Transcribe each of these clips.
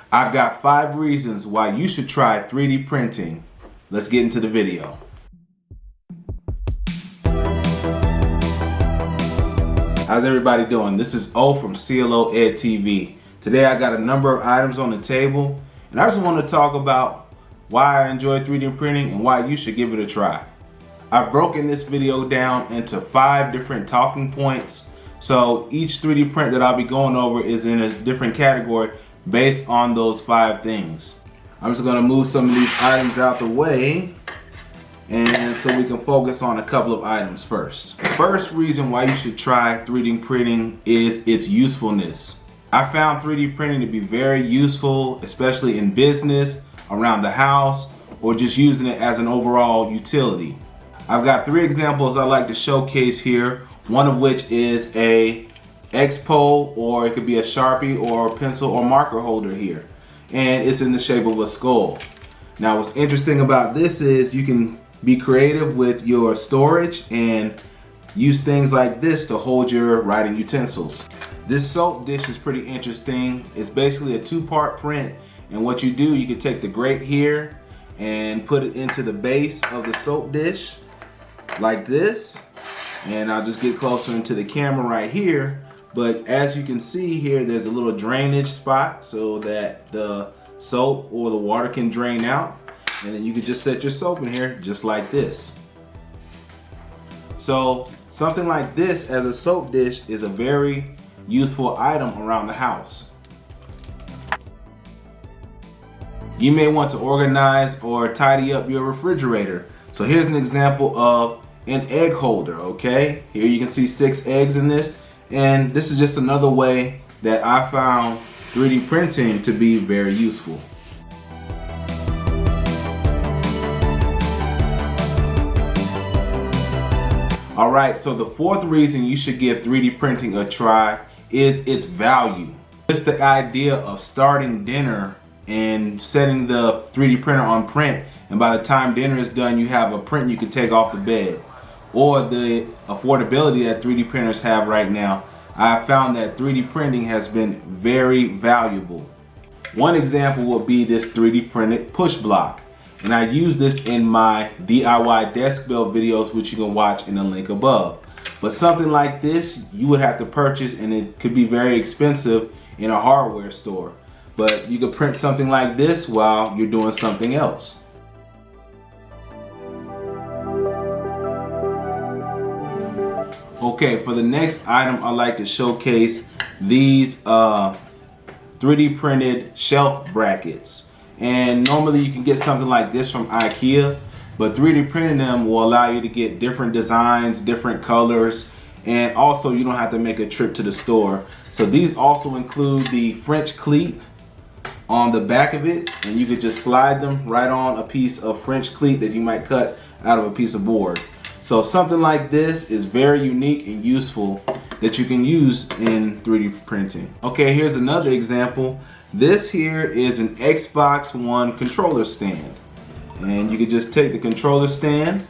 I've got 5 reasons why you should try 3D printing. Let's get into the video. How's everybody doing? This is O from CLO Ed TV. Today I got a number of items on the table, and I just want to talk about why I enjoy 3D printing and why you should give it a try. I've broken this video down into 5 different talking points, so each 3D print that I'll be going over is in a different category based on those 5 things. I'm just going to move some of these items out the way, and so we can focus on a couple of items first. The first reason why you should try 3D printing is its usefulness. I found 3D printing to be very useful, especially in business, around the house, or just using it as an overall utility. I've got 3 examples I like to showcase here, one of which is a Expo, or it could be a Sharpie or pencil or marker holder here, and it's in the shape of a skull. Now what's interesting about this is you can be creative with your storage and use things like this to hold your writing utensils. This soap dish is pretty interesting. It's basically a 2-part print, and what you do, you can take the grate here and put it into the base of the soap dish like this, and I'll just get closer into the camera right here. But as you can see here, there's a little drainage spot so that the soap or the water can drain out, and then you can just set your soap in here just like this. So something like this as a soap dish is a very useful item around the house. You may want to organize or tidy up your refrigerator. So here's an example of an egg holder, okay? Here you can see 6 eggs in this. And this is just another way that I found 3D printing to be very useful. All right, so the 4th reason you should give 3D printing a try is its value. Just the idea of starting dinner and setting the 3D printer on print, and by the time dinner is done, you have a print you can take off the bed. Or the affordability that 3D printers have right now, I have found that 3D printing has been very valuable. One example would be this 3D printed push block. And I use this in my DIY desk build videos, which you can watch in the link above. But something like this, you would have to purchase, and it could be very expensive in a hardware store. But you could print something like this while you're doing something else. Okay, for the next item, I like to showcase these 3D printed shelf brackets. And normally you can get something like this from IKEA, but 3D printing them will allow you to get different designs, different colors, and also you don't have to make a trip to the store. So these also include the French cleat on the back of it, and you could just slide them right on a piece of French cleat that you might cut out of a piece of board. So something like this is very unique and useful that you can use in 3D printing. Okay, here's another example. This here is an Xbox One controller stand. And you can just take the controller stand,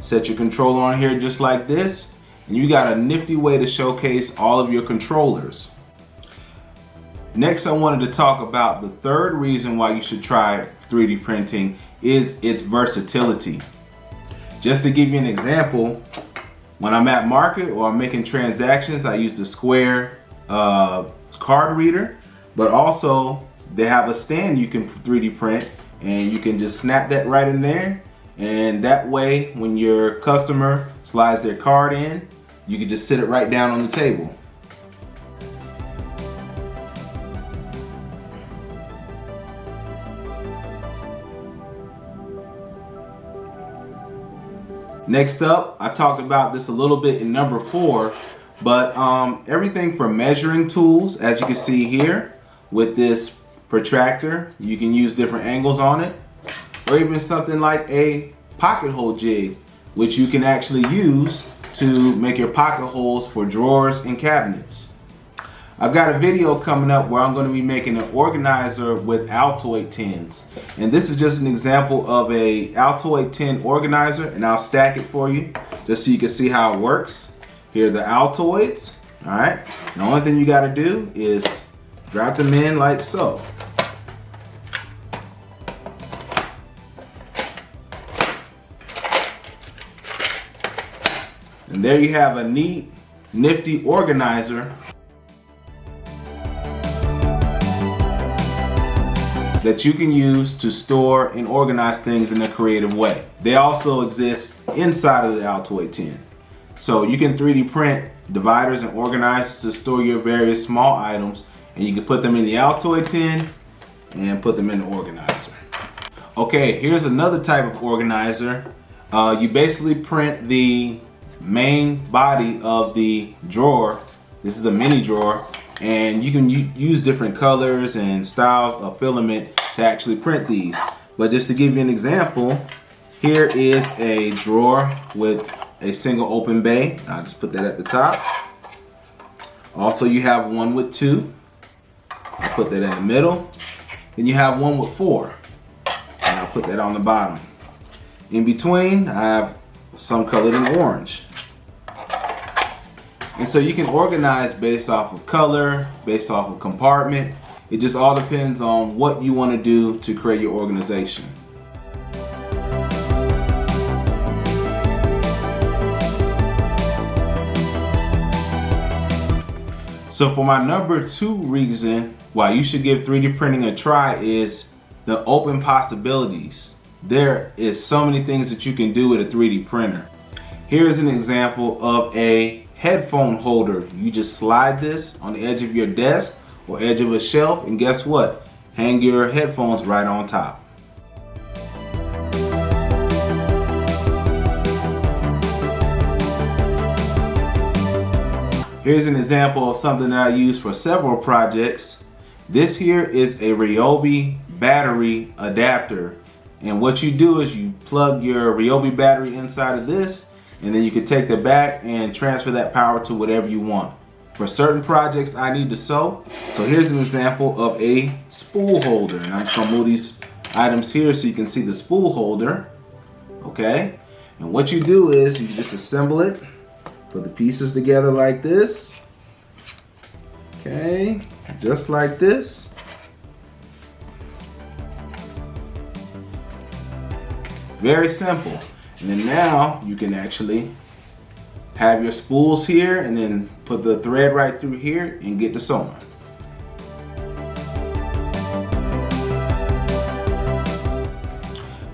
set your controller on here just like this, and you got a nifty way to showcase all of your controllers. Next, I wanted to talk about the 3rd reason why you should try 3D printing is its versatility. Just to give you an example, when I'm at market or I'm making transactions, I use the square card reader, but also they have a stand you can 3D print, and you can just snap that right in there, and that way when your customer slides their card in, you can just sit it right down on the table. Next up, I talked about this a little bit in number 4, but everything from measuring tools, as you can see here with this protractor, you can use different angles on it, or even something like a pocket hole jig, which you can actually use to make your pocket holes for drawers and cabinets. I've got a video coming up where I'm going to be making an organizer with Altoid tins. And this is just an example of a Altoid tin organizer, and I'll stack it for you just so you can see how it works. Here are the Altoids. All right. The only thing you got to do is drop them in like so. And there you have a neat, nifty organizer that you can use to store and organize things in a creative way. They also exist inside of the Altoid tin. So you can 3D print dividers and organizers to store your various small items, and you can put them in the Altoid tin and put them in the organizer. Okay, here's another type of organizer. You basically print the main body of the drawer. This is a mini drawer, and you can use different colors and styles of filament to actually print these. But just to give you an example, here is a drawer with a single open bay. I'll just put that at the top. Also, you have one with two. I'll put that in the middle. Then you have one with four, and I'll put that on the bottom. In between, I have some colored in orange. And so you can organize based off of color, based off of compartment. It just all depends on what you want to do to create your organization. So for my number 2 reason why you should give 3D printing a try is the open possibilities. There is so many things that you can do with a 3D printer. Here's an example of a headphone holder. You just slide this on the edge of your desk or edge of a shelf, and guess what? Hang your headphones right on top. Here's an example of something that I use for several projects. This here is a Ryobi battery adapter. And what you do is you plug your Ryobi battery inside of this, and then you can take the back and transfer that power to whatever you want. For certain projects I need to sew. So here's an example of a spool holder. And I'm just gonna move these items here so you can see the spool holder. Okay? And what you do is you just assemble it. Put the pieces together like this. Okay, just like this. Very simple. And then now you can actually have your spools here and then put the thread right through here and get to sewing.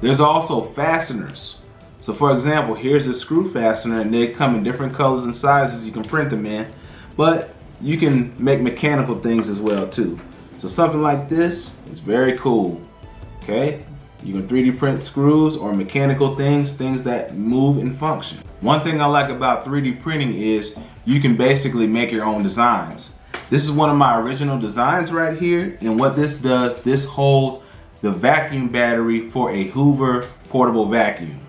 There's also fasteners. So for example, here's a screw fastener, and they come in different colors and sizes. You can print them in, but you can make mechanical things as well too. So something like this is very cool. Okay, you can 3D print screws or mechanical things that move and function. One thing I like about 3D printing is you can basically make your own designs. This is one of my original designs right here, and what this does, this holds the vacuum battery for a Hoover portable vacuum.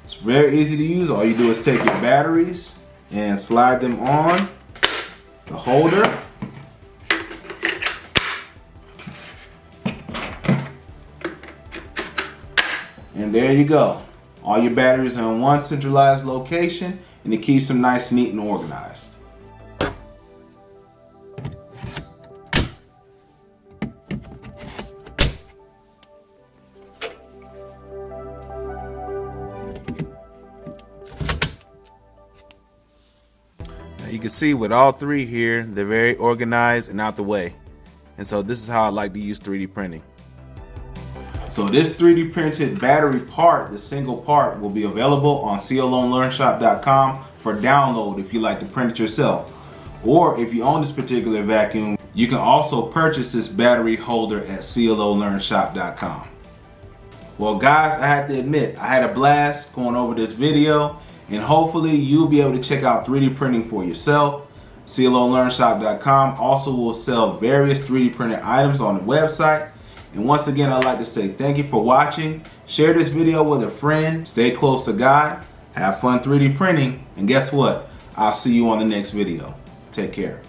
It's very easy to use. All you do is take your batteries and slide them on the holder. And there you go. All your batteries are in one centralized location, and it keeps them nice, neat, and organized. You can see with all three here, they're very organized and out the way. And so this is how I like to use 3D printing. So this 3D printed battery part, the single part, will be available on CLOlearnshop.com for download if you like to print it yourself. Or if you own this particular vacuum, you can also purchase this battery holder at CLOlearnshop.com. Well guys, I have to admit, I had a blast going over this video, and hopefully you'll be able to check out 3D printing for yourself. CLOlearnshop.com also will sell various 3D printed items on the website. And once again, I'd like to say thank you for watching. Share this video with a friend. Stay close to God. Have fun 3D printing. And guess what? I'll see you on the next video. Take care.